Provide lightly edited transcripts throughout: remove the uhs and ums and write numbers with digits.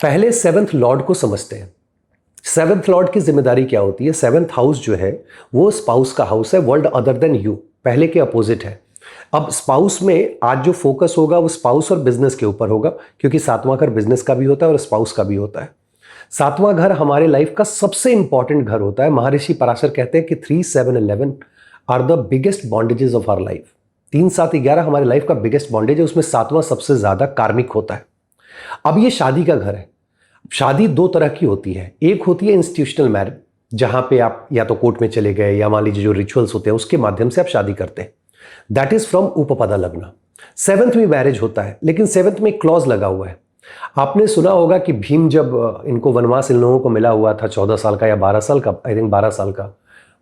पहले seventh Lord को समझते हैं। सेवंथ लॉर्ड की जिम्मेदारी क्या होती है? सेवंथ हाउस जो है वो स्पाउस का हाउस है, वर्ल्ड अदर देन यू, पहले के अपोजिट है। अब स्पाउस में आज जो फोकस होगा वो स्पाउस और बिजनेस के ऊपर होगा, क्योंकि सातवां घर बिजनेस का भी होता है और स्पाउस का भी होता है। सातवां घर हमारे लाइफ का सबसे इंपॉर्टेंट घर होता है। महर्षि पराशर कहते हैं कि 3, 7, 11 are the biggest bondages of our life. 3, 7, 11 हमारे लाइफ का बिगेस्ट बॉन्डेज है, उसमें सातवां सबसे ज्यादा कार्मिक होता है। अब ये शादी का घर है। शादी दो तरह की होती है। एक होती है इंस्टीट्यूशनल मैरिज, जहां पे आप या तो कोर्ट में चले गए या मान लीजिए जो रिचुअल्स होते हैं उसके माध्यम से आप शादी करते हैं। दैट इज फ्रॉम उपपदा लग्न। सेवंथ में मैरिज होता है, लेकिन सेवंथ में एक क्लॉज लगा हुआ है। आपने सुना होगा कि भीम जब इनको वनवास इन लोगों को मिला हुआ था 14 साल का या 12 साल का, आई थिंक 12 साल का,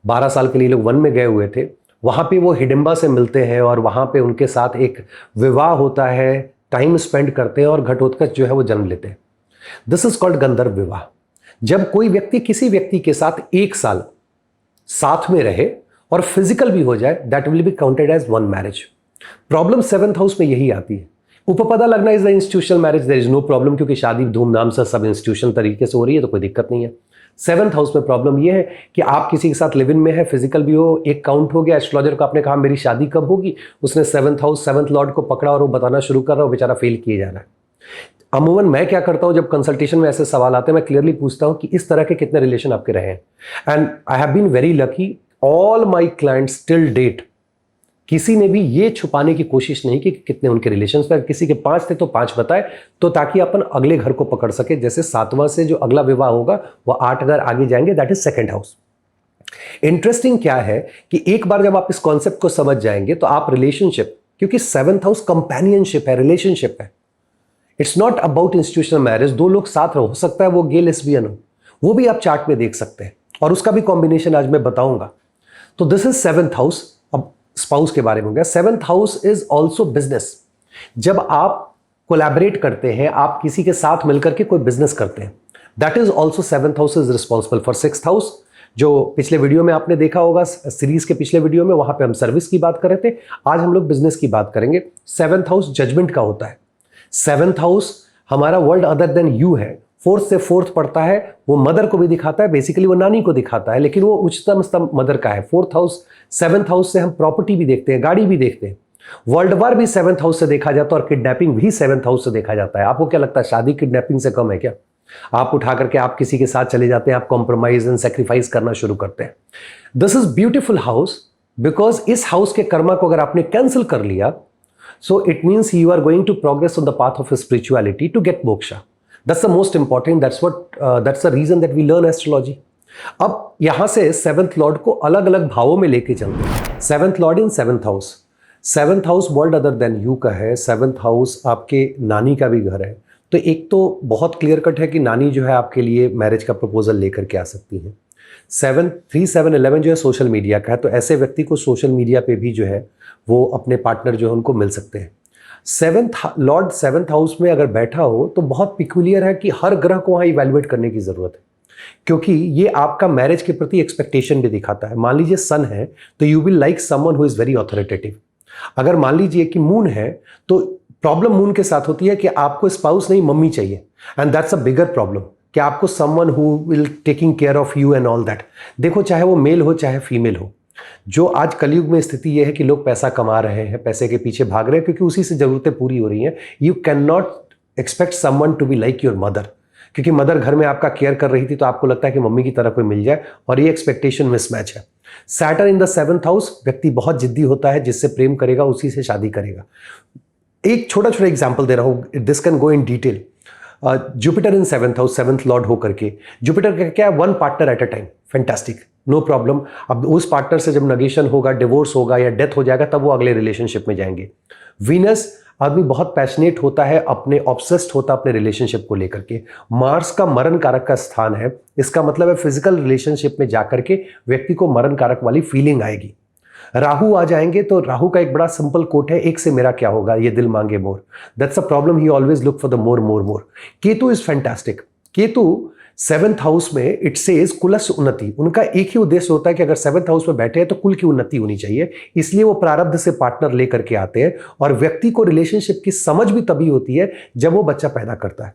12 साल के लिए लोग वन में गए हुए थे। वहां पे वो हिडिंबा से मिलते हैं और वहां पे उनके साथ एक विवाह होता है, टाइम स्पेंड करते हैं और घटोत्कच जो है वो जन्म लेते हैं। दिस इज कॉल्ड गंधर्व विवाह। जब कोई व्यक्ति किसी व्यक्ति के साथ 1 साल साथ में रहे और फिजिकल भी हो जाए, that will be counted as one marriage. Problem seventh house में यही आती है। Upapada Lagna is the institutional marriage, there is no problem, क्योंकि शादी धूमधाम से सब इंस्टीट्यूशन तरीके से हो रही है तो कोई दिक्कत नहीं है। सेवंथ हाउस में प्रॉब्लम यह है कि आप किसी के साथ लिव इन में है, फिजिकल भी हो, एक काउंट हो गया। एस्ट्रोलॉजर को आपने कहा मेरी शादी कब होगी, उसने सेवंथ हाउस सेवंथ लॉर्ड को पकड़ा और वो बताना शुरू कर रहा है, बेचारा फेल किए जा रहा है। अमूमन मैं क्या करता हूं, जब कंसल्टेशन में ऐसे सवाल आते हैं मैं क्लियरली पूछता हूं कि इस तरह के कितने रिलेशन आपके रहे हैं। And I have been very lucky, all my clients till date किसी ने भी ये छुपाने की कोशिश नहीं की कि कितने उनके रिलेशंस थे। किसी के 5 थे तो 5 बताए, तो ताकि अपन अगले घर को पकड़ सके। जैसे 7वां से जो अगला विवाह होगा वो 8 घर आगे जाएंगे, that is second house. Interesting क्या है कि एक बार जब आप इस कॉन्सेप्ट को समझ जाएंगे तो आप रिलेशनशिप, क्योंकि सेवंथ हाउस कंपेनियनशिप है, रिलेशनशिप है, it's not about institutional marriage. 2 लोग साथ हो सकता है वो गे लेस्बियन हो, वो भी आप चार्ट में देख सकते हैं और उसका भी कॉम्बिनेशन आज मैं बताऊंगा। तो दिस इज सेवंथ हाउस। अब स्पाउस के बारे में हो गया। Seventh house is also business. जब आप कोलैबोरेट करते हैं, आप किसी के साथ मिलकर के कोई बिजनेस करते हैं, that is also seventh house is responsible for sixth house. जो पिछले वीडियो में आपने देखा होगा, सीरीज के पिछले वीडियो में, वहां पे हम सर्विस की बात कर रहे थे, आज हम लोग बिजनेस की बात करेंगे। सेवंथ हाउस जजमेंट का होता है। सेवंथ हाउस हमारा वर्ल्ड अदर देन यू है। 4th से 4th पढ़ता है, वो मदर को भी दिखाता है, बेसिकली वो नानी को दिखाता है, लेकिन वो उच्चतम स्तंभ मदर का है। 4th हाउस, 7th हाउस से हम प्रॉपर्टी भी देखते हैं, गाड़ी भी देखते हैं। वर्ल्ड वार भी 7th हाउस से देखा जाता है और किडनैपिंग भी 7th हाउस से देखा जाता है। आपको क्या लगता है शादी किडनैपिंग से कम है क्या? आप उठा करके आप किसी के साथ चले जाते हैं, आप कॉम्प्रोमाइज एंड सेक्रीफाइस करना शुरू करते हैं। This is beautiful house, because इस हाउस के कर्मा को अगर आपने कैंसिल कर लिया, so it means you are going to progress on the path of spirituality to get moksha. That's the most important. That's the reason that we learn astrology. अब यहां से 7th लॉर्ड को अलग अलग भावों में लेके चलते हैं। 7th lord in 7th house. 7th house world other than you का है। 7th हाउस आपके नानी का भी घर है। तो एक तो बहुत क्लियर कट है कि नानी जो है आपके लिए मैरिज का प्रपोजल लेकर के आ सकती है। 3, 7, 11 जो है सोशल मीडिया का है, तो ऐसे व्यक्ति को सोशल मीडिया पे भी जो है वो अपने पार्टनर जो है उनको मिल सकते हैं। 7th लॉर्ड 7th हाउस में अगर बैठा हो तो बहुत पिक्यूलियर है कि हर ग्रह को वहाँ इवैल्यूएट करने की ज़रूरत है, क्योंकि ये आपका मैरिज के प्रति एक्सपेक्टेशन भी दिखाता है। मान लीजिए सन है तो you will like someone who is very authoritative. अगर मान लीजिए कि मून है तो प्रॉब्लम मून के साथ होती है कि आपको स्पाउस नहीं मम्मी चाहिए, and that's a bigger problem, कि आपको someone who will taking care of you and all that. देखो, चाहे वो मेल हो चाहे फीमेल हो, जो आज कलयुग में स्थिति यह है कि लोग पैसा कमा रहे हैं, पैसे के पीछे भाग रहे हैं, क्योंकि उसी से जरूरतें पूरी हो रही हैं। You can not expect someone to be like your mother, क्योंकि मदर घर में आपका केयर कर रही थी तो आपको लगता है कि मम्मी की तरह कोई मिल जाए, और ये एक्सपेक्टेशन मिसमैच है। Saturn in the 7th house, व्यक्ति बहुत जिद्दी होता है, जिससे प्रेम करेगा उसी से शादी करेगा। एक छोटा छोटा एग्जाम्पल दे रहा हूं, this can go in detail. Jupiter in 7th house, 7th lord होकर के, जुपिटर का क्या है, 1 partner at a time, fantastic, no problem. अब उस पार्टनर से जब नेगेशन होगा, डिवोर्स होगा या डेथ हो जाएगा, तब वो अगले रिलेशनशिप में जाएंगे। वीनस, आदमी बहुत पैशनेट होता है, अपने ऑब्सेस्ड होता है अपने रिलेशनशिप को लेकर के। मार्स का मरण कारक का स्थान है, इसका मतलब है फिजिकल रिलेशनशिप में जाकर के व्यक्ति को मरण कारक वाली फीलिंग आएगी। राहु आ जाएंगे तो राहु का एक बड़ा सिंपल कोट है, एक से मेरा क्या होगा, ये दिल मांगे more. That's a problem, he always look for the more more more. Ketu is fantastic. Ketu 7th house में इट सेज कुलस्य उन्नति। उनका एक ही उद्देश्य होता है कि अगर 7th हाउस में बैठे हैं तो कुल की उन्नति होनी चाहिए, इसलिए वो प्रारब्ध से पार्टनर लेकर के आते हैं। और व्यक्ति को रिलेशनशिप की समझ भी तभी होती है जब वो बच्चा पैदा करता है।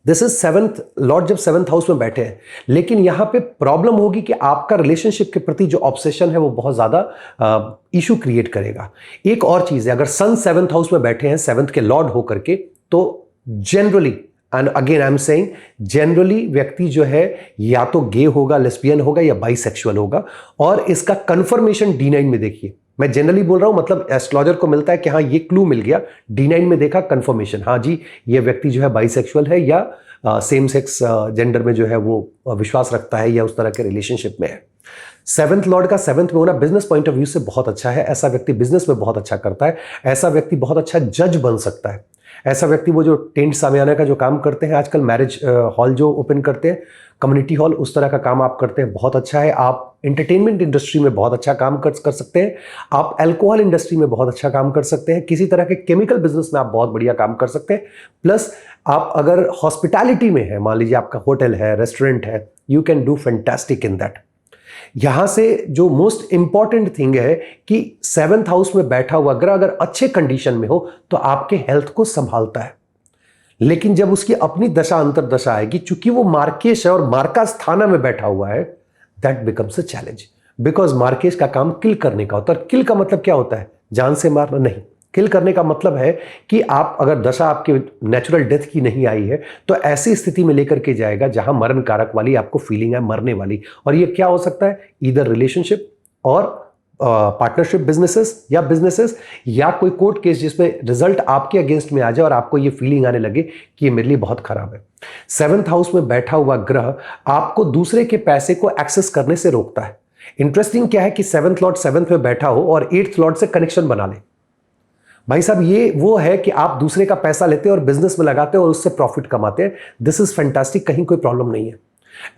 दिस इज सेवंथ लॉर्ड जब सेवंथ हाउस में बैठे हैं, लेकिन यहां पे प्रॉब्लम होगी कि आपका रिलेशनशिप के प्रति जो ऑब्सेशन है वो बहुत ज्यादा इशू क्रिएट करेगा। एक और चीज है, अगर सन सेवंथ हाउस में बैठे हैं सेवंथ के लॉर्ड होकर के, तो generally, and again I am saying generally, व्यक्ति जो है या तो गे होगा, लेस्बियन होगा या बाइसेक्सुअल होगा। और इसका कंफर्मेशन D9 में देखिए, मैं जनरली बोल रहा हूं, मतलब एस्ट्रोलॉजर को मिलता है कि हाँ ये क्लू मिल गया, D9 में देखा कंफर्मेशन, हाँ जी ये व्यक्ति जो है बाइसेक्सुअल है या सेम सेक्स जेंडर में जो है वो विश्वास रखता है या उस तरह के रिलेशनशिप में है। सेवंथ लॉर्ड का सेवंथ में होना बिजनेस पॉइंट ऑफ व्यू से बहुत अच्छा है। ऐसा व्यक्ति बिजनेस में बहुत अच्छा करता है, ऐसा व्यक्ति बहुत अच्छा जज बन सकता है। ऐसा व्यक्ति, वो जो टेंट सामियाना का जो काम करते हैं आजकल, मैरिज हॉल जो ओपन करते हैं, कम्युनिटी हॉल, उस तरह का काम आप करते हैं, बहुत अच्छा है। आप एंटरटेनमेंट इंडस्ट्री में बहुत अच्छा काम कर सकते हैं। आप अल्कोहल इंडस्ट्री में बहुत अच्छा काम कर सकते हैं। किसी तरह के केमिकल बिजनेस में आप बहुत बढ़िया काम कर सकते हैं। प्लस आप अगर हॉस्पिटैलिटी में है, मान लीजिए आपका होटल है, रेस्टोरेंट है, you can do fantastic in that. यहां से जो मोस्ट इंपॉर्टेंट थिंग है कि सेवंथ हाउस में बैठा हुआ ग्रह अगर अच्छे कंडीशन में हो तो आपके हेल्थ को संभालता है। लेकिन जब उसकी अपनी दशा अंतरदशा आएगी, चूंकि वो मार्केश है और मार्का स्थाना में बैठा हुआ है, that becomes a challenge. Because मार्केश का काम किल करने का होता है। किल का मतलब क्या होता है? जान से मारना नहीं। किल करने का मतलब है कि आप अगर दशा आपके नेचुरल डेथ की नहीं आई है तो ऐसी स्थिति में लेकर के जाएगा जहां मरण कारक वाली आपको फीलिंग है, मरने वाली। और ये क्या हो सकता है? ईदर रिलेशनशिप और पार्टनरशिप बिजनेसेस या कोई कोर्ट केस जिसमें रिजल्ट आपके अगेंस्ट में आ जाए और आपको ये फीलिंग आने लगे कि ये मेरे लिए बहुत खराब है। सेवंथ हाउस में बैठा हुआ ग्रह आपको दूसरे के पैसे को एक्सेस करने से रोकता है। इंटरेस्टिंग क्या है कि सेवंथ लॉर्ड सेवंथ में बैठा हो और एट्थ लॉर्ड से कनेक्शन बना ले। भाई साहब, ये वो है कि आप दूसरे का पैसा लेते हैं और बिजनेस में लगाते हैं और उससे प्रॉफिट कमाते हैं। दिस इज फैंटास्टिक, कहीं कोई प्रॉब्लम नहीं है।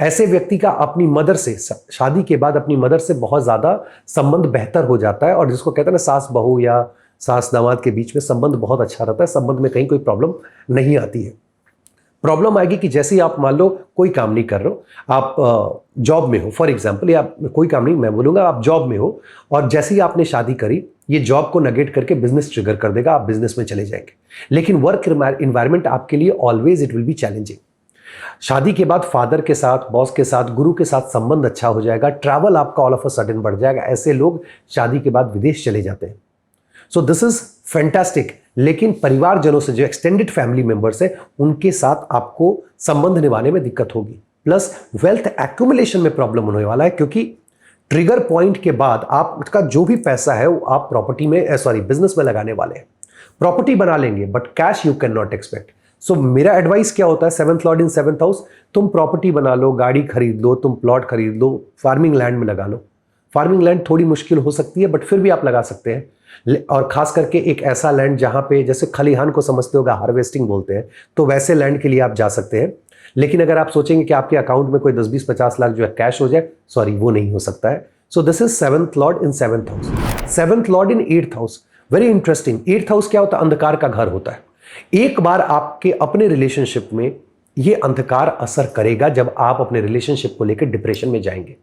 ऐसे व्यक्ति का अपनी मदर से, शादी के बाद अपनी मदर से बहुत ज्यादा संबंध बेहतर हो जाता है। और जिसको कहते हैं ना, सास बहू या सास दामाद के बीच में संबंध बहुत अच्छा रहता है। संबंध में कहीं कोई प्रॉब्लम नहीं आती है। प्रॉब्लम आएगी कि जैसे ही आप मान लो कोई काम नहीं कर रहे हो, आप जॉब में हो फॉर एग्जाम्पल, या कोई काम नहीं, मैं बोलूंगा आप जॉब में हो और जैसे ही आपने शादी करी, ये जॉब को नेगेट करके बिजनेस ट्रिगर कर देगा, आप बिजनेस में चले जाएंगे। लेकिन वर्क इन्वायरमेंट आपके लिए always it will be challenging. शादी के बाद फादर के साथ, बॉस के साथ, गुरु के साथ संबंध अच्छा हो जाएगा। ट्रैवल आपका ऑल ऑफ अ सडन बढ़ जाएगा। ऐसे लोग शादी के बाद विदेश चले जाते हैं। So this is fantastic. लेकिन परिवारजनों से, जो एक्सटेंडेड फैमिली मेंबर्स है, उनके साथ आपको संबंध निभाने में दिक्कत होगी। प्लस वेल्थ एक्यूमुलेशन में प्रॉब्लम होने वाला है, क्योंकि ट्रिगर पॉइंट के बाद आपका जो भी पैसा है वो आप प्रॉपर्टी में, बिजनेस में लगाने वाले हैं। प्रॉपर्टी बना लेंगे but cash you can not expect. So मेरा एडवाइस क्या होता है, seventh lord in seventh house, तुम प्रॉपर्टी बना लो, गाड़ी खरीद लो, तुम प्लॉट खरीद लो, फार्मिंग लैंड में लगा लो। फार्मिंग लैंड थोड़ी मुश्किल हो सकती है बट फिर भी आप लगा सकते हैं। और खास करके एक ऐसा लैंड जहां पे, जैसे खलिहान को समझते होगा, हार्वेस्टिंग बोलते हैं, तो वैसे लैंड के लिए आप जा सकते हैं। लेकिन अगर आप सोचेंगे कि आपके अकाउंट में कोई 10-20-50 लाख जो है कैश हो जाए, सॉरी, वो नहीं हो सकता है। So this is seventh lord in seventh house. Seventh lord in eighth house, very interesting. Eighth house क्या होता है? अंधकार का घर होता है। एक बार आपके अपने रिलेशनशिप में ये अंधकार असर करेगा जब आप अपने रिलेशनशिप को लेकर डिप्रेशन में जाएंगे।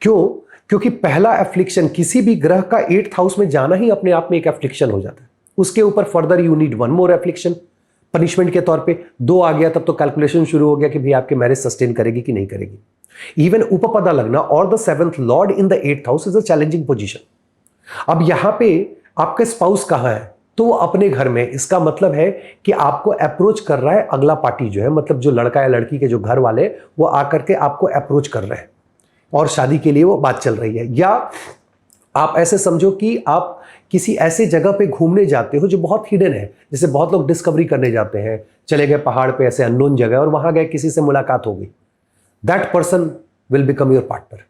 क्यों? क्योंकि पहला एफ्लिक्शन, किसी भी ग्रह का एट्थ हाउस में जाना ही अपने आप में एक एफ्लिक्शन हो जाता है। उसके ऊपर further you need one more affliction punishment के तौर पे। 2 आ गया तब तो कैलकुलेशन शुरू हो गया कि भाई आपके मैरिज सस्टेन करेगी कि नहीं करेगी। इवन उपपदा लगना और the seventh lord in the eighth house is a challenging position. अब यहां पे आपके स्पाउस कहां है? तो वो अपने घर में। इसका मतलब है कि आपको अप्रोच कर रहा है अगला पार्टी जो है, मतलब जो लड़का या लड़की के जो घर वाले, वो आकर के आपको अप्रोच कर रहे हैं और शादी के लिए वो बात चल रही है। या आप ऐसे समझो कि आप किसी ऐसे जगह पे घूमने जाते हो जो बहुत हिडन है। जैसे बहुत लोग डिस्कवरी करने जाते हैं, चले गए पहाड़ पे, ऐसे अननोन जगह, और वहां गए, किसी से मुलाकात हो गई। That person will become your partner.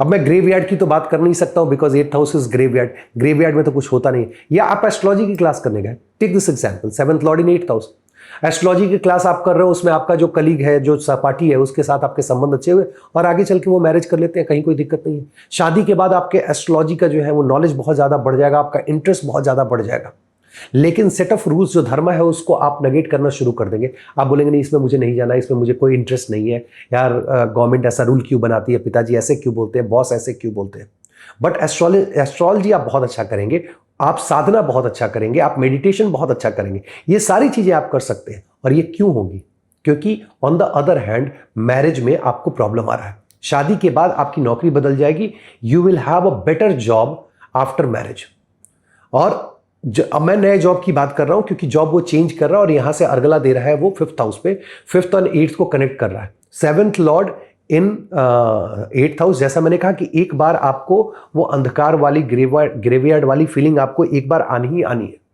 अब मैं ग्रेवयार्ड की तो बात कर नहीं सकता हूं, because eighth house is graveyard. Graveyard में तो कुछ होता नहीं। या आप एस्ट्रोलॉजी की क्लास करने गए, take this example, seventh lord in eighth house. Astrology की क्लास आप कर रहे हो, उसमें आपका जो कलीग है, जो सहपाठी है, उसके साथ आपके संबंध अच्छे हुए और आगे चल के वो मैरिज कर लेते हैं, कहीं कोई दिक्कत नहीं है। शादी के बाद आपके एस्ट्रोलॉजी का जो है वो नॉलेज बहुत ज्यादा बढ़ जाएगा, आपका इंटरेस्ट बहुत ज्यादा बढ़ जाएगा। लेकिन सेट ऑफ रूल्स, जो धर्म है, उसको आप नेगेट करना शुरू कर देंगे। आप बोलेंगे नहीं, इसमें मुझे नहीं जाना, इसमें मुझे कोई इंटरेस्ट नहीं है, यार गवर्नमेंट ऐसा रूल क्यों बनाती है, पिताजी ऐसे क्यों बोलते हैं, बॉस ऐसे क्यों बोलते हैं। बट एस्ट्रोलॉजी आप बहुत अच्छा करेंगे, आप साधना बहुत अच्छा करेंगे, आप मेडिटेशन बहुत अच्छा करेंगे, ये सारी चीजें आप कर सकते हैं। और ये क्यों होंगी? क्योंकि on the other hand marriage में आपको प्रॉब्लम आ रहा है। शादी के बाद आपकी नौकरी बदल जाएगी, you will have a better job after marriage. और अब मैं नए जॉब की बात कर रहा हूं क्योंकि जॉब वो चेंज कर रहा है और यहां से अर्गला दे रहा है वो 5th हाउस पे, 5th और 8th को कनेक्ट कर रहा है। 7th लॉर्ड इन 8th हाउस, जैसा मैंने कहा कि एक बार आपको वो अंधकार वाली ग्रेवयार्ड वाली फीलिंग आपको एक बार आनी ही आनी है।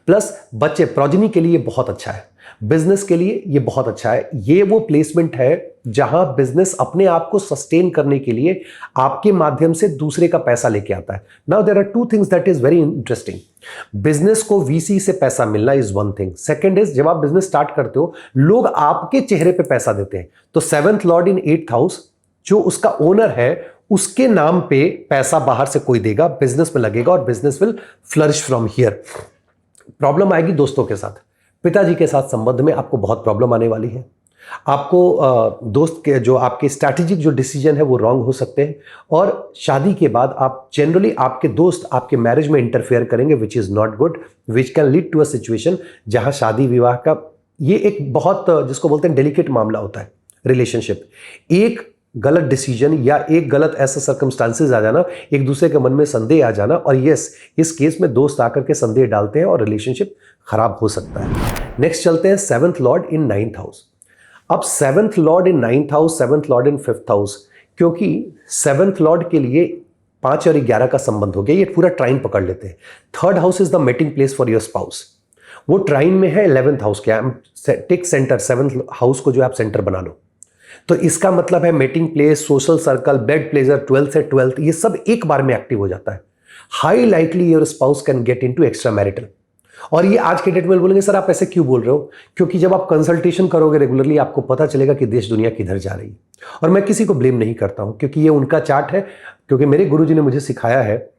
प्लस बच्चे प्रोजेनी के लिए बहुत अच्छा है, बिजनेस के लिए ये बहुत अच्छा है। ये वो प्लेसमेंट है जहां बिजनेस अपने आप को सस्टेन करने के लिए आपके माध्यम से दूसरे का पैसा लेके आता है। Now there are two things that is very interesting. Business को वीसी से पैसा मिलना is one thing, second is जब आप बिजनेस स्टार्ट करते हो लोग आपके चेहरे पे पैसा देते हैं। तो 7th लॉर्ड इन 8th हाउस, जो उसका ओनर है उसके नाम पे पैसा बाहर से कोई देगा, बिजनेस में लगेगा और business will flourish from here. Problem आएगी दोस्तों के साथ, पिताजी के साथ संबंध में आपको बहुत प्रॉब्लम आने वाली है। आपको दोस्त के जो आपके स्ट्रैटेजिक जो डिसीजन है वो रॉन्ग हो सकते हैं। और शादी के बाद आप जनरली आपके दोस्त आपके मैरिज में इंटरफेयर करेंगे which is not good, which can lead to a situation जहां शादी विवाह का ये एक बहुत जिसको बोलते हैं डेलिकेट मामला होता है रिलेशनशिप। एक गलत डिसीजन या एक गलत ऐसा सर्कमस्टांसेस आ जाना, एक दूसरे के मन में संदेह आ जाना, और यस इस केस में दोस्त आकर के संदेह डालते हैं और रिलेशनशिप खराब हो सकता है। नेक्स्ट चलते हैं 7th लॉर्ड इन 9th हाउस। अब 7th लॉर्ड इन 9th हाउस, 7th लॉर्ड इन 5th हाउस, क्योंकि 7th लॉर्ड के लिए 5 और 11 का संबंध हो गया, ये पूरा ट्राइन पकड़ लेते हैं। 3rd house is the meeting place for your spouse, वो ट्राइन में है 11th हाउस के, टेक सेंटर 7th हाउस को जो आप सेंटर बना लो। तो इसका मतलब है meeting place, social circle, bed pleasure, 12th से 12th, ये सब एक बार में एक्टिव हो जाता है। High likely your spouse can get into extra marital. और ये आज के डेट में बोलेंगे सर आप ऐसे क्यों बोल रहे हो, क्योंकि जब आप कंसल्टेशन करोगे रेगुलरली आपको पता चलेगा कि देश दुनिया किधर जा रही है। और मैं किसी को ब्लेम नहीं करता हूं क्योंकि ये उनका चार्ट है, क्योंकि मेरे गुरुजी ने मुझे सिखाया है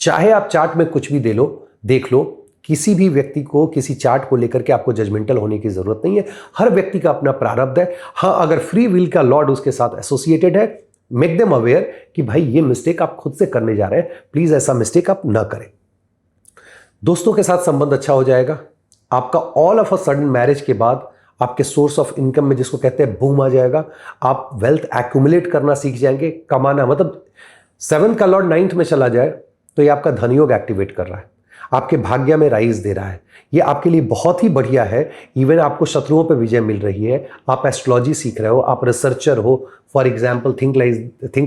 चाहे आप चार्ट में कुछ भी देख लो, किसी भी व्यक्ति को किसी चार्ट को लेकर के आपको जजमेंटल होने की जरूरत नहीं है। हर व्यक्ति का अपना प्रारब्ध है। हाँ, अगर फ्री विल का लॉर्ड उसके साथ एसोसिएटेड है, मेक देम अवेयर कि भाई ये मिस्टेक आप खुद से करने जा रहे हैं, प्लीज ऐसा मिस्टेक आप ना करें। दोस्तों के साथ संबंध अच्छा हो जाएगा। आपका all of a sudden marriage के बाद आपके सोर्स ऑफ इनकम में जिसको कहते हैं बूम आ जाएगा। आप वेल्थ एक्यूमुलेट करना सीख जाएंगे, कमाना। मतलब 7th का लॉर्ड 9th में चला जाए तो ये आपका धनयोग एक्टिवेट कर रहा है, आपके भाग्य में राइज दे रहा है। ये आपके लिए बहुत ही बढ़िया है। इवन आपको शत्रुओं पर विजय मिल रही है। आप एस्ट्रोलॉजी सीख रहे हो, आप रिसर्चर हो, for example think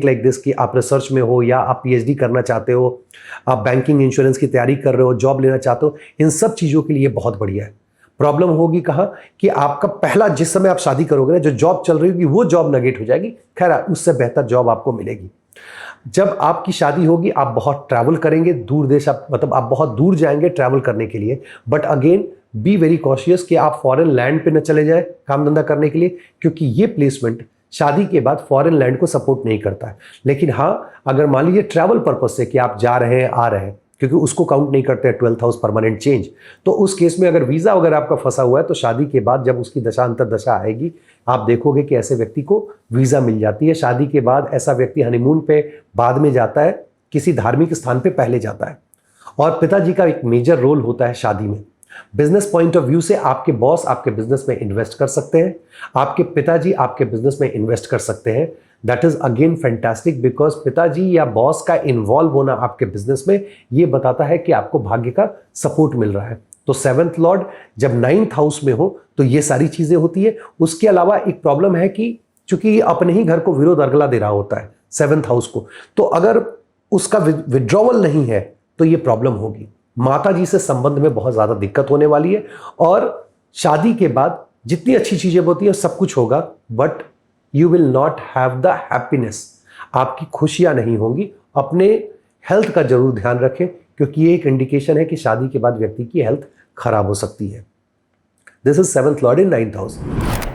like this कि आप रिसर्च में हो या आप पीएचडी करना चाहते हो, आप बैंकिंग इंश्योरेंस की तैयारी कर रहे हो, जॉब लेना चाहते हो, इन सब चीज़ों के लिए बहुत बढ़िया है। प्रॉब्लम होगी कहाँ कि आपका पहला जिस समय आप शादी करोगे ना, जो जॉब चल रही होगी वो जॉब नेगेट हो जाएगी। खैर उससे बेहतर जॉब आपको मिलेगी। जब आपकी शादी होगी आप बहुत ट्रैवल करेंगे, दूर देश, मतलब आप बहुत दूर जाएंगे ट्रैवल करने के लिए। But again be very cautious कि आप फॉरेन लैंड पे न चले जाए काम धंधा करने के लिए, क्योंकि ये प्लेसमेंट शादी के बाद फॉरेन लैंड को सपोर्ट नहीं करता है। लेकिन हाँ, अगर मान लीजिए ट्रैवल पर्पज से कि आप जा रहे हैं आ रहे हैं, क्योंकि उसको काउंट नहीं करते हैं 12th हाउस परमानेंट चेंज, तो उस केस में अगर वीज़ा वगैरह आपका फंसा हुआ है तो शादी के बाद जब उसकी दशा अंतर दशा आएगी आप देखोगे कि ऐसे व्यक्ति को वीज़ा मिल जाती है। शादी के बाद ऐसा व्यक्ति हनीमून पे बाद में जाता है, किसी धार्मिक स्थान पे पहले जाता है। और पिताजी का एक मेजर रोल होता है शादी में। बिजनेस पॉइंट ऑफ व्यू से आपके बॉस आपके बिजनेस में इन्वेस्ट कर सकते हैं, आपके पिताजी आपके बिजनेस में इन्वेस्ट कर सकते हैं। That is again fantastic, because पिताजी या बॉस का इन्वॉल्व होना आपके बिजनेस में ये बताता है कि आपको भाग्य का सपोर्ट मिल रहा है। तो 7th लॉर्ड जब 9th हाउस में हो तो ये सारी चीजें होती है। उसके अलावा एक प्रॉब्लम है कि चूंकि ये अपने ही घर को विरोध अर्गला दे रहा होता है 7th हाउस को, तो अगर उसका विड्रॉवल नहीं है तो ये प्रॉब्लम होगी। माता जी से संबंध में बहुत ज्यादा दिक्कत होने वाली है। और शादी के बाद जितनी अच्छी चीजें होती है सब कुछ होगा, but you will not have the happiness, आपकी खुशियां नहीं होंगी। अपने हेल्थ का जरूर ध्यान रखें, क्योंकि ये एक इंडिकेशन है कि शादी के बाद व्यक्ति की हेल्थ खराब हो सकती है। This is 7th lord in 9th house.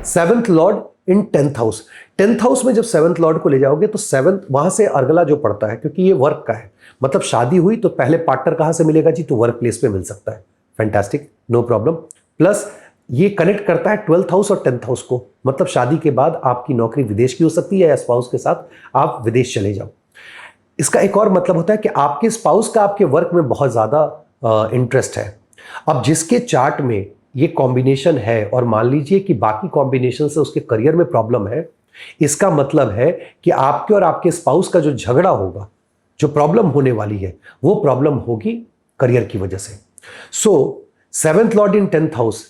7th lord in 10th house. 10th house में जब 7th लॉर्ड को ले जाओगे तो 7th वहां से अर्गला जो पड़ता है, क्योंकि ये वर्क का है, मतलब शादी हुई तो पहले पार्टनर कहां से मिलेगा जी, तो वर्क प्लेस पे मिल सकता है। Fantastic, no problem. प्लस ये कनेक्ट करता है 12th हाउस और 10th हाउस को, मतलब शादी के बाद आपकी नौकरी विदेश की हो सकती है या स्पाउस के साथ आप विदेश चले जाओ। इसका एक और मतलब होता है कि आपके स्पाउस का आपके वर्क में बहुत ज्यादा इंटरेस्ट है। अब जिसके चार्ट में ये कॉम्बिनेशन है और मान लीजिए कि बाकी कॉम्बिनेशन से उसके करियर में प्रॉब्लम है, इसका मतलब है कि आपके और आपके स्पाउस का जो झगड़ा होगा, जो प्रॉब्लम होने वाली है, वो प्रॉब्लम होगी करियर की वजह से। सो 7th लॉर्ड इन 10th हाउस,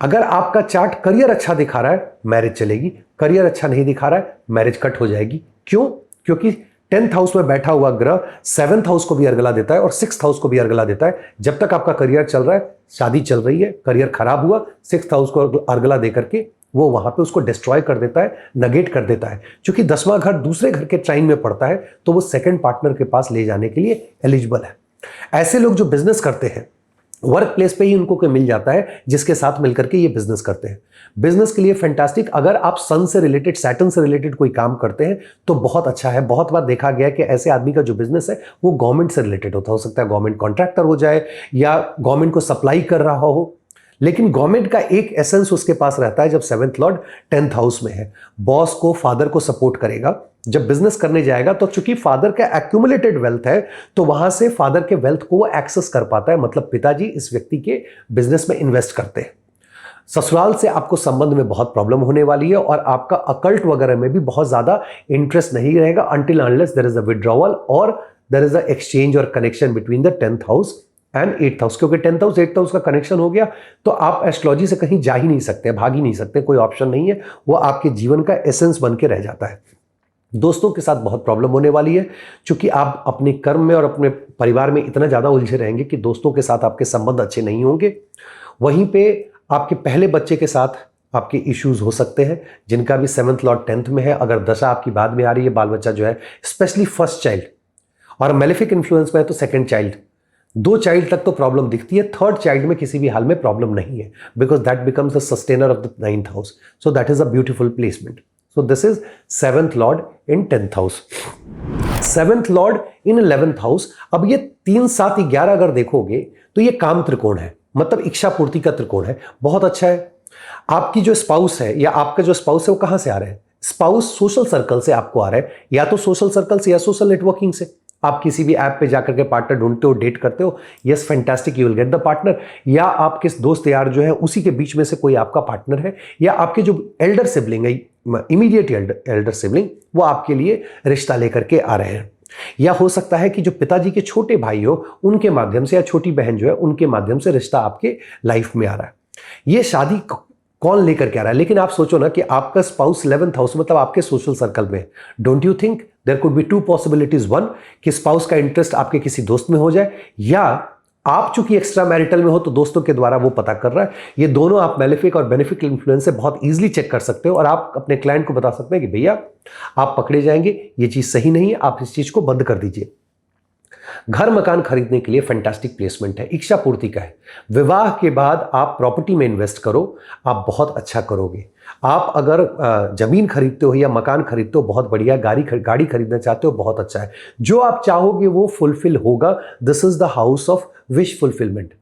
अगर आपका चार्ट करियर अच्छा दिखा रहा है मैरिज चलेगी, करियर अच्छा नहीं दिखा रहा है मैरिज कट हो जाएगी। क्यों? क्योंकि 10th हाउस में बैठा हुआ ग्रह 7th हाउस को भी अर्गला देता है और 6th हाउस को भी अर्गला देता है। जब तक आपका करियर चल रहा है, शादी चल रही है, करियर खराब हुआ, 6th हाउस को अर्गला देकर के वो वहां पे उसको डिस्ट्रॉय कर देता है, नेगेट कर देता है। क्योंकि 10वां घर दूसरे घर के ट्राइन में पड़ता है, तो वो सेकंड पार्टनर के पास ले जाने के लिए एलिजिबल है। ऐसे लोग जो बिजनेस करते हैं, वर्क प्लेस पे ही उनको कोई मिल जाता है जिसके साथ मिलकर के ये बिजनेस करते हैं। बिजनेस के लिए फैंटास्टिक। अगर आप सन से रिलेटेड, सैटर्न से रिलेटेड कोई काम करते हैं तो बहुत अच्छा है। बहुत बार देखा गया कि ऐसे आदमी का जो बिजनेस है वो गवर्नमेंट से रिलेटेड होता हो सकता है, गवर्नमेंट कॉन्ट्रैक्टर हो जाए या गवर्नमेंट को सप्लाई कर रहा हो, लेकिन गवर्नमेंट का एक एसेंस उसके पास रहता है जब 7th लॉर्ड 10th हाउस में है। बॉस को, फादर को सपोर्ट करेगा। जब बिजनेस करने जाएगा तो चूंकि फादर का एक्यूमुलेटेड वेल्थ है तो वहां से फादर के वेल्थ को वो एक्सेस कर पाता है, मतलब पिताजी इस व्यक्ति के बिजनेस में इन्वेस्ट करते हैं। ससुराल से आपको संबंध में बहुत प्रॉब्लम होने वाली है और आपका अकल्ट वगैरह में भी बहुत ज्यादा इंटरेस्ट नहीं रहेगा until unless there is a withdrawal और देयर इज अ एक्सचेंज और connection between the 10th house and 8th house. क्योंकि 10th हाउस 8th हाउस का कनेक्शन हो गया तो आप एस्ट्रोलॉजी से कहीं जा ही नहीं सकते, भाग ही नहीं सकते, कोई ऑप्शन नहीं है, वो आपके जीवन का एसेंस बन के रह जाता है। दोस्तों के साथ बहुत प्रॉब्लम होने वाली है, क्योंकि आप अपने कर्म में और अपने परिवार में इतना ज़्यादा उलझे रहेंगे कि दोस्तों के साथ आपके संबंध अच्छे नहीं होंगे। वहीं पे आपके पहले बच्चे के साथ आपके इश्यूज हो सकते हैं, जिनका भी 7th लॉर्ड 10th में है। अगर दशा आपकी बाद में आ रही है, बाल बच्चा जो है, स्पेशली फर्स्ट चाइल्ड, और मेलेफिक इन्फ्लुएंस में है तो सेकेंड चाइल्ड, 2 चाइल्ड तक तो प्रॉब्लम दिखती है, 3rd चाइल्ड में किसी भी हाल में प्रॉब्लम नहीं है, because that becomes the sustainer of the 9th house. So that is a beautiful placement. So this is 7th lord in 10th house. 7th lord in 11th house. अब ये 3, 7, 11 अगर देखोगे तो ये काम त्रिकोण है, मतलब इच्छा पूर्ति का त्रिकोण है। बहुत अच्छा है। आपकी जो स्पाउस है या आपका जो स्पाउस है वो कहां से आ रहे हैं? स्पाउस सोशल सर्कल से आपको आ रहा है, या तो सोशल सर्कल से या सोशल नेटवर्किंग से। आप किसी भी ऐप पे जाकर के पार्टनर ढूंढते हो, डेट करते हो, yes fantastic, you will get the partner. या आपके दोस्त यार जो है उसी के बीच में से कोई आपका पार्टनर है, या आपके जो एल्डर सिबलिंग है, इमीडिएट एल्डर सिबलिंग, वो आपके लिए रिश्ता लेकर के आ रहे हैं। या हो सकता है कि जो पिताजी के छोटे भाई हो उनके माध्यम से, या छोटी बहन जो है उनके माध्यम से रिश्ता आपके लाइफ में आ रहा है। ये शादी कौन लेकर के आ रहा है? लेकिन आप सोचो ना कि आपका स्पाउस 11th हाउस मतलब आपके सोशल सर्कल में। Don't you think there could be 2 possibilities? 1 कि स्पाउस का इंटरेस्ट आपके किसी दोस्त में हो जाए, या आप चूंकि एक्स्ट्रा मैरिटल में हो तो दोस्तों के द्वारा वो पता कर रहा है। ये दोनों आप मेलेफिक और बेनिफिक इन्फ्लुएंस से बहुत इजीली चेक कर सकते हो और आप अपने क्लाइंट को बता सकते हैं कि भैया आप पकड़े जाएंगे, ये चीज सही नहीं है, आप इस चीज को बंद कर दीजिए। घर मकान खरीदने के लिए फैंटास्टिक प्लेसमेंट है, इच्छा पूर्ति का है। विवाह के बाद आप प्रॉपर्टी में इन्वेस्ट करो, आप बहुत अच्छा करोगे। आप अगर जमीन खरीदते हो या मकान खरीदते हो, बहुत बढ़िया। गाड़ी खरीदना चाहते हो, बहुत अच्छा है। जो आप चाहोगे वो फुलफिल होगा। This is the house of wish fulfilment.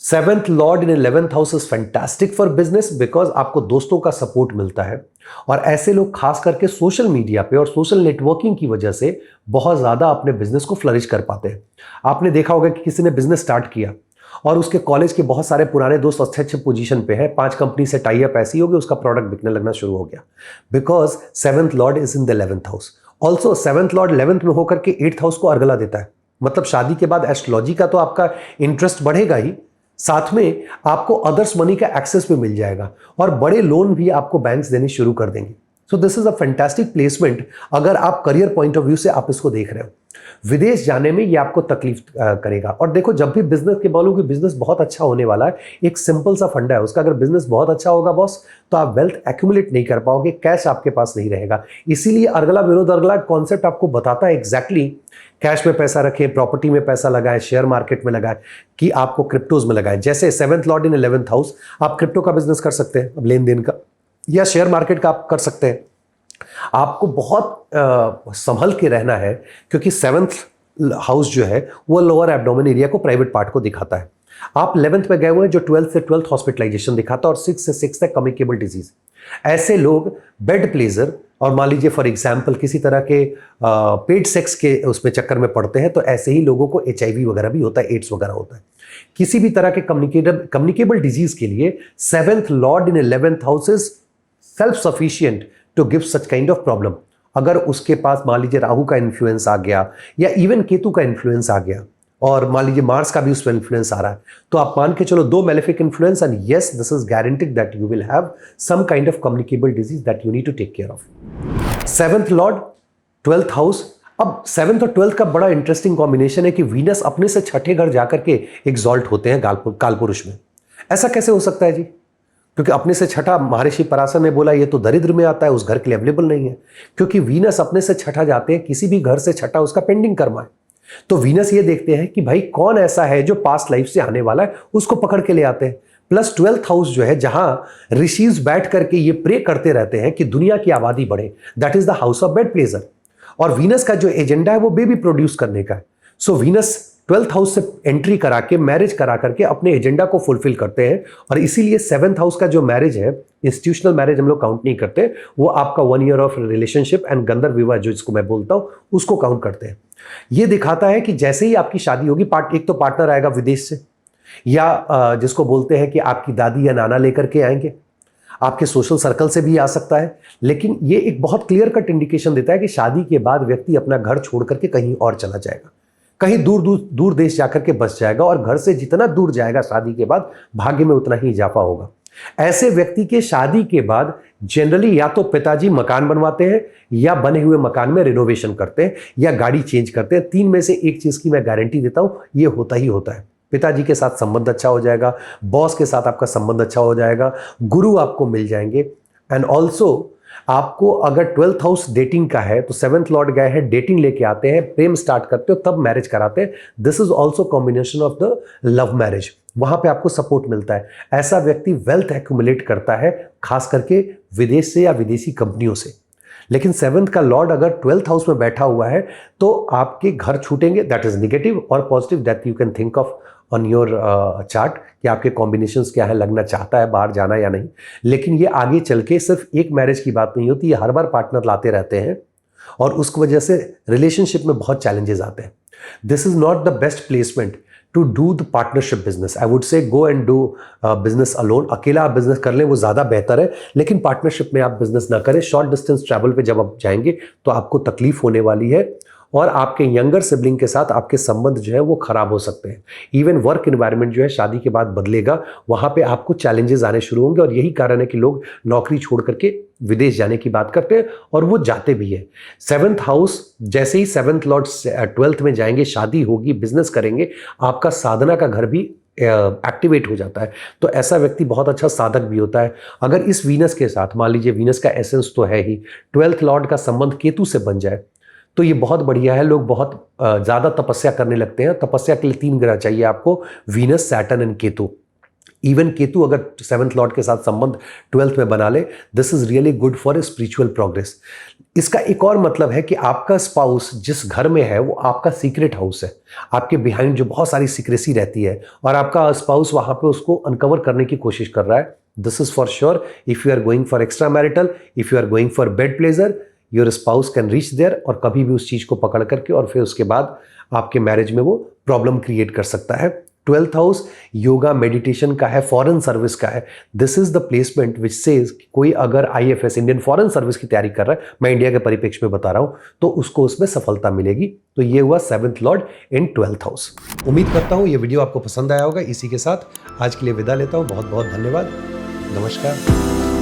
7th lord in 11th house is fantastic for business, because आपको दोस्तों का सपोर्ट मिलता है और ऐसे लोग खास करके सोशल मीडिया पे और सोशल नेटवर्किंग की वजह से बहुत ज्यादा अपने बिजनेस को फ्लरिश कर पाते हैं। आपने देखा होगा कि किसी ने बिजनेस स्टार्ट किया और उसके कॉलेज के बहुत सारे पुराने दोस्त अच्छे अच्छे पोजीशन पे हैं, 5 कंपनी से टाई अप ऐसी होगी, उसका प्रोडक्ट बिकने लगना शुरू हो गया, because 7th Lord is in the 11th house. Also 7th Lord 11th में होकर के 8th हाउस को अर्गला देता है। मतलब शादी के बाद एस्ट्रोलॉजी का तो आपका इंटरेस्ट बढ़ेगा ही, साथ में आपको अदर्स मनी का एक्सेस भी मिल जाएगा और बड़े लोन भी आपको बैंक्स देने शुरू कर देंगे। So this is a fantastic placement अगर आप करियर पॉइंट ऑफ व्यू से आप इसको देख रहे हो। विदेश जाने में ये आपको तकलीफ करेगा। और देखो, जब भी बिजनेस के बोलोगे बिजनेस बहुत अच्छा होने वाला है, एक सिंपल सा फंडा है उसका, अगर बिजनेस बहुत अच्छा होगा बॉस तो आप वेल्थ एक्यूमुलेट नहीं कर पाओगे, कैश आपके पास नहीं रहेगा। इसीलिए अर्गला विरोध अर्गला कॉन्सेप्ट आपको बताता है एग्जैक्टली कैश में पैसा रखें, प्रॉपर्टी में पैसा लगाएं, शेयर मार्केट में लगाएं, कि आपको क्रिप्टोज में लगाएं। जैसे 7th lord in 11th house, आप क्रिप्टो का बिजनेस कर सकते हैं, अब लेन देन का, या शेयर मार्केट का आप कर सकते हैं। आपको बहुत संभल के रहना है, क्योंकि 7th हाउस जो है वो लोअर एब्डोमेन एरिया को, प्राइवेट पार्ट को दिखाता है। आप 11th में गए हुए हैं जो 12th से 12th हॉस्पिटलाइजेशन दिखाता है और 6 से 6 तक कम्युनिकेबल डिजीज। ऐसे लोग बेड प्लेजर और मान लीजिए फॉर एग्जाम्पल किसी तरह के पेड सेक्स के उसमें चक्कर में पड़ते हैं, तो ऐसे ही लोगों को HIV वगैरह भी होता है, एड्स वगैरह होता है। किसी भी तरह के कम्युनिकेबल डिजीज के लिए 7th lord in 11th house is self sufficient to give such kind of problem. अगर उसके पास मान लीजिए राहु का इन्फ्लुएंस आ गया या इवन केतु का इन्फ्लुएंस आ गया और मान लीजिए मार्स का भी उस पर इन्फ्लुएंस आ रहा है, तो आप मान के चलो 2 malefic influence and yes this is guaranteed that you will have some kind of communicable disease that you need to take care of. 7th lord 12th house. अब 7th और 12th का बड़ा इंटरेस्टिंग कॉम्बिनेशन है कि Venus अपने से छठे घर जाकर के एग्जॉल्ट होते हैं कालपुरुष में। ऐसा कैसे हो सकता है जी? क्योंकि अपने से छठा महर्षि पराशर ने बोला ये तो दरिद्र में आता है, उस घर के लिए अवेलेबल नहीं है। क्योंकि वीनस अपने से छठा जाते हैं, किसी भी घर से छठा उसका पेंडिंग कर्म है। तो वीनस ये देखते हैं कि भाई कौन ऐसा है जो पास्ट लाइफ से आने वाला है, उसको पकड़ के ले आते हैं। प्लस 12th हाउस जो है जहां ऋषिज बैठ करके ये प्रे करते रहते हैं कि दुनिया की आबादी बढ़े, that is the house of bed pleasure. और वीनस का जो एजेंडा है वो बेबी प्रोड्यूस करने का है। सो वीनस 12th हाउस से एंट्री करा के मैरिज करा करके अपने एजेंडा को फुलफिल करते हैं। और इसीलिए 7th हाउस का जो मैरिज है, इंस्टीट्यूशनल मैरिज हम लोग काउंट नहीं करते, वो आपका 1 ईयर ऑफ रिलेशनशिप एंड गंधर्व विवाह जो इसको मैं बोलता हूं उसको काउंट करते हैं। ये दिखाता है कि जैसे ही आपकी शादी होगी, एक तो पार्टनर आएगा विदेश से, या जिसको बोलते हैं कि आपकी दादी या नाना लेकर के आएंगे, आपके सोशल सर्कल से भी आ सकता है। लेकिन ये एक बहुत क्लियर कट इंडिकेशन देता है कि शादी के बाद व्यक्ति अपना घर छोड़ करके कहीं और चला जाएगा, कहीं दूर देश जाकर के बस जाएगा, और घर से जितना दूर जाएगा शादी के बाद भाग्य में उतना ही इजाफा होगा। ऐसे व्यक्ति के शादी के बाद जनरली या तो पिताजी मकान बनवाते हैं या बने हुए मकान में रिनोवेशन करते हैं या गाड़ी चेंज करते हैं। 3 में से एक चीज की मैं गारंटी देता हूं, ये होता ही होता है। पिताजी के साथ संबंध अच्छा हो जाएगा, बॉस के साथ आपका संबंध अच्छा हो जाएगा, गुरु आपको मिल जाएंगे। एंड ऑल्सो आपको अगर 12th हाउस डेटिंग का है तो 7th लॉर्ड गए हैं, डेटिंग लेके आते हैं, प्रेम स्टार्ट करते हो, तब मैरिज कराते हैं। This is also combination of the love marriage. वहां पे आपको सपोर्ट मिलता है। ऐसा व्यक्ति वेल्थ एक्यूमुलेट करता है, खास करके विदेश से या विदेशी कंपनियों से। लेकिन 7th का लॉर्ड अगर 12th हाउस में बैठा हुआ है तो आपके घर छूटेंगे, दैट इज नेगेटिव। और positive that you can think of on your chart कि आपके कॉम्बिनेशंस क्या है, लगना चाहता है बाहर जाना या नहीं। लेकिन ये आगे चल के सिर्फ एक मैरिज की बात नहीं होती, ये हर बार पार्टनर लाते रहते हैं और उसकी वजह से रिलेशनशिप में बहुत चैलेंजेस आते हैं। This is not the best placement to do the partnership business. I would say go and do business alone. अकेला आप बिजनेस कर लें वो ज़्यादा बेहतर है, लेकिन पार्टनरशिप में आप बिजनेस ना करें। शॉर्ट डिस्टेंस ट्रैवल पे जब आप जाएंगे तो आपको तकलीफ होने वाली है और आपके यंगर सिबलिंग के साथ आपके संबंध जो है वो खराब हो सकते हैं। इवन वर्क एनवायरनमेंट जो है शादी के बाद बदलेगा, वहाँ पे आपको चैलेंजेस आने शुरू होंगे। और यही कारण है कि लोग नौकरी छोड़ करके विदेश जाने की बात करते हैं और वो जाते भी है। 7th हाउस जैसे ही 7th लॉर्ड 12th में जाएंगे, शादी होगी, बिजनेस करेंगे, आपका साधना का घर भी एक्टिवेट हो जाता है। तो ऐसा व्यक्ति बहुत अच्छा साधक भी होता है। अगर इस वीनस के साथ, मान लीजिए वीनस का एसेंस तो है ही, 12th लॉर्ड का संबंध केतु से बन जाए तो ये बहुत बढ़िया है। लोग बहुत ज़्यादा तपस्या करने लगते हैं। तपस्या के लिए 3 ग्रह चाहिए आपको, Venus, Saturn and Ketu. Even Ketu अगर 7th लॉर्ड के साथ संबंध 12th में बना ले, this is really good for spiritual progress. इसका एक और मतलब है कि आपका स्पाउस जिस घर में है वो आपका सीक्रेट हाउस है। आपके बिहाइंड जो बहुत सारी सीक्रेसी रहती है और आपका स्पाउस वहां पे उसको अनकवर करने की कोशिश कर रहा है। This is for sure. If you are going for extra marital, if you are going for bed pleasure, your spouse can reach there और कभी भी उस चीज को पकड़ करके और फिर उसके बाद आपके मैरिज में वो प्रॉब्लम क्रिएट कर सकता है। 12th हाउस योगा मेडिटेशन का है, फॉरेन सर्विस का है। This is the placement which says कोई अगर IFS इंडियन फॉरेन सर्विस की तैयारी कर रहा है, मैं इंडिया के परिप्रेक्ष्य में बता रहा हूं, तो उसको उसमें सफलता मिलेगी। तो ये हुआ 7th लॉर्ड इन 12th हाउस। उम्मीद करता हूं ये वीडियो आपको पसंद आया होगा। इसी के साथ आज के लिए विदा लेता हूं। बहुत बहुत धन्यवाद। नमस्कार।